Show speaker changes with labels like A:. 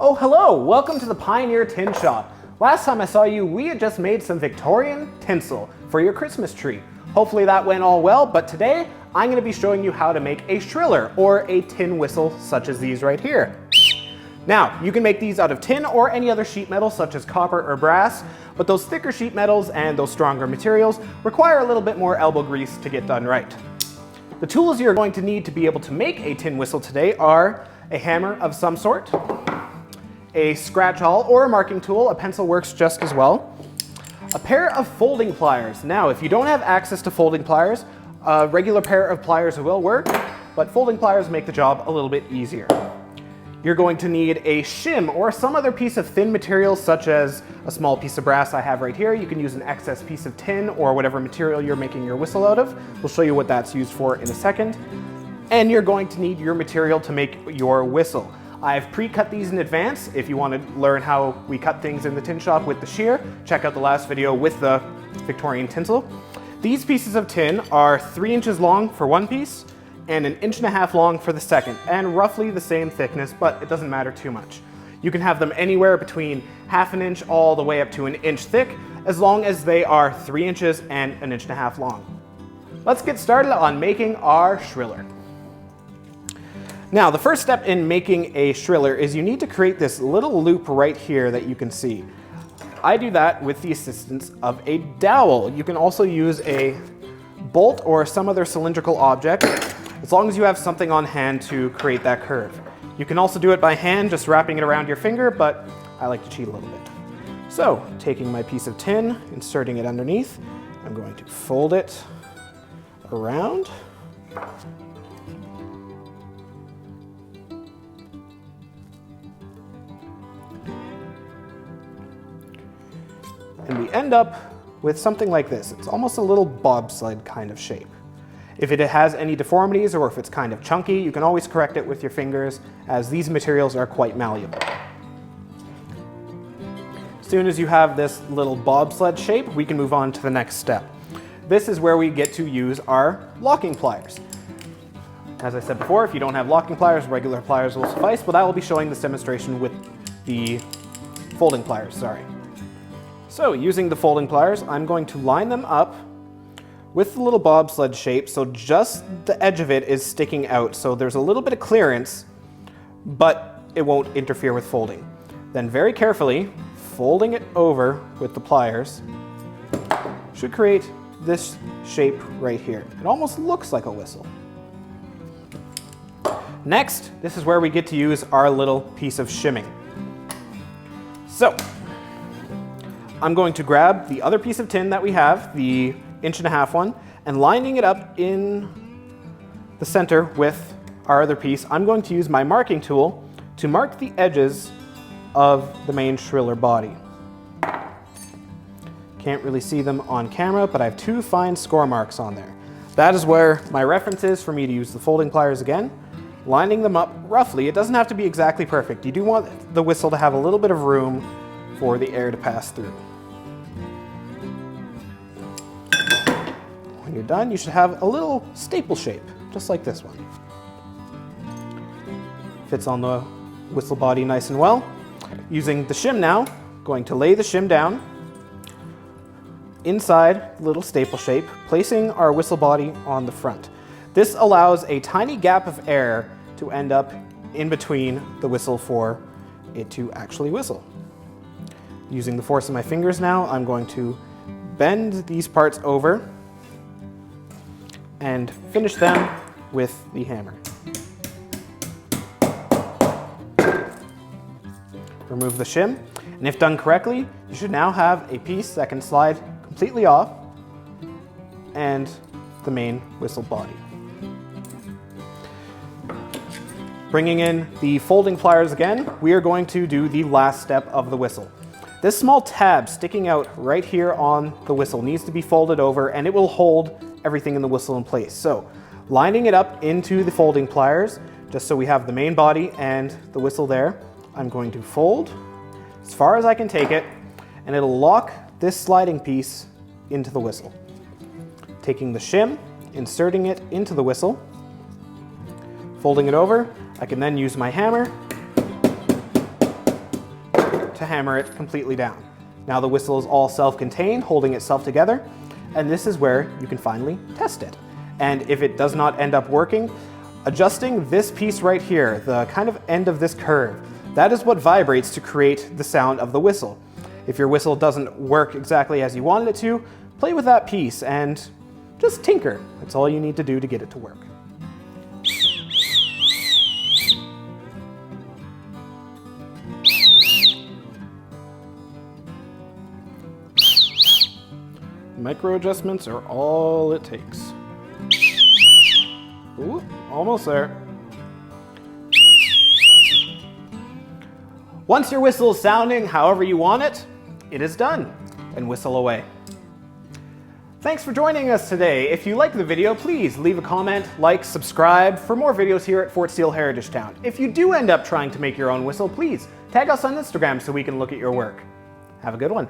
A: Oh, hello! Welcome to the Pioneer Tin Shop. Last time I saw you, we had just made some Victorian tinsel for your Christmas tree. Hopefully that went all well, but today I'm going to be showing you how to make a shriller or a tin whistle such as these right here. Now, you can make these out of tin or any other sheet metal such as copper or brass, but those thicker sheet metals and those stronger materials require a little bit more elbow grease to get done right. The tools you're going to need to be able to make a tin whistle today are a hammer of some sort, a scratch awl or a marking tool, a pencil works just as well, a pair of folding pliers. Now, if you don't have access to folding pliers, a regular pair of pliers will work, but folding pliers make the job a little bit easier. You're going to need a shim or some other piece of thin material such as a small piece of brass I have right here. You can use an excess piece of tin or whatever material you're making your whistle out of. We'll show you what that's used for in a second. And you're going to need your material to make your whistle. I've pre-cut these in advance. If you want to learn how we cut things in the tin shop with the shear, check out the last video with the Victorian tinsel. These pieces of tin are 3 inches long for one piece and 1.5 inches long for the second, and roughly the same thickness, but it doesn't matter too much. You can have them anywhere between 1/2 inch all the way up to 1 inch thick, as long as they are 3 inches and 1.5 inches long. Let's get started on making our shriller. Now, the first step in making a shriller is you need to create this little loop right here that you can see. I do that with the assistance of a dowel. You can also use a bolt or some other cylindrical object, as long as you have something on hand to create that curve. You can also do it by hand, just wrapping it around your finger, but I like to cheat a little bit. So, taking my piece of tin, inserting it underneath, I'm going to fold it around. And we end up with something like this. It's almost a little bobsled kind of shape. If it has any deformities or if it's kind of chunky, you can always correct it with your fingers, as these materials are quite malleable. As soon as you have this little bobsled shape, we can move on to the next step. This is where we get to use our locking pliers. As I said before, if you don't have locking pliers, regular pliers will suffice, but I will be showing this demonstration with the folding pliers, sorry. So, using the folding pliers, I'm going to line them up with the little bobsled shape, so just the edge of it is sticking out, so there's a little bit of clearance, but it won't interfere with folding. Then very carefully, folding it over with the pliers should create this shape right here. It almost looks like a whistle. Next, this is where we get to use our little piece of shimming. So, I'm going to grab the other piece of tin that we have, the 1.5 inch one, and lining it up in the center with our other piece, I'm going to use my marking tool to mark the edges of the main shriller body. Can't really see them on camera, but I have 2 fine score marks on there. That is where my reference is for me to use the folding pliers again, lining them up roughly. It doesn't have to be exactly perfect. You do want the whistle to have a little bit of room for the air to pass through. When you're done, you should have a little staple shape, just like this one. Fits on the whistle body nice and well. Using the shim now, going to lay the shim down inside the little staple shape, placing our whistle body on the front. This allows a tiny gap of air to end up in between the whistle for it to actually whistle. Using the force of my fingers now, I'm going to bend these parts over and finish them with the hammer. Remove the shim, and if done correctly, you should now have a piece that can slide completely off and the main whistle body. Bringing in the folding pliers again, we are going to do the last step of the whistle. This small tab sticking out right here on the whistle needs to be folded over, and it will hold everything in the whistle in place. So, lining it up into the folding pliers, just so we have the main body and the whistle there, I'm going to fold as far as I can take it, and it'll lock this sliding piece into the whistle. Taking the shim, inserting it into the whistle, folding it over, I can then use my hammer to hammer it completely down. Now the whistle is all self-contained, holding itself together, and this is where you can finally test it. And if it does not end up working, adjusting this piece right here, the kind of end of this curve, that is what vibrates to create the sound of the whistle. If your whistle doesn't work exactly as you wanted it to, play with that piece and just tinker. That's all you need to do to get it to work. Micro adjustments are all it takes. Ooh, almost there. Once your whistle is sounding however you want it, it is done, and whistle away. Thanks for joining us today. If you liked the video, please leave a comment, like, subscribe for more videos here at Fort Steele Heritage Town. If you do end up trying to make your own whistle, please tag us on Instagram so we can look at your work. Have a good one.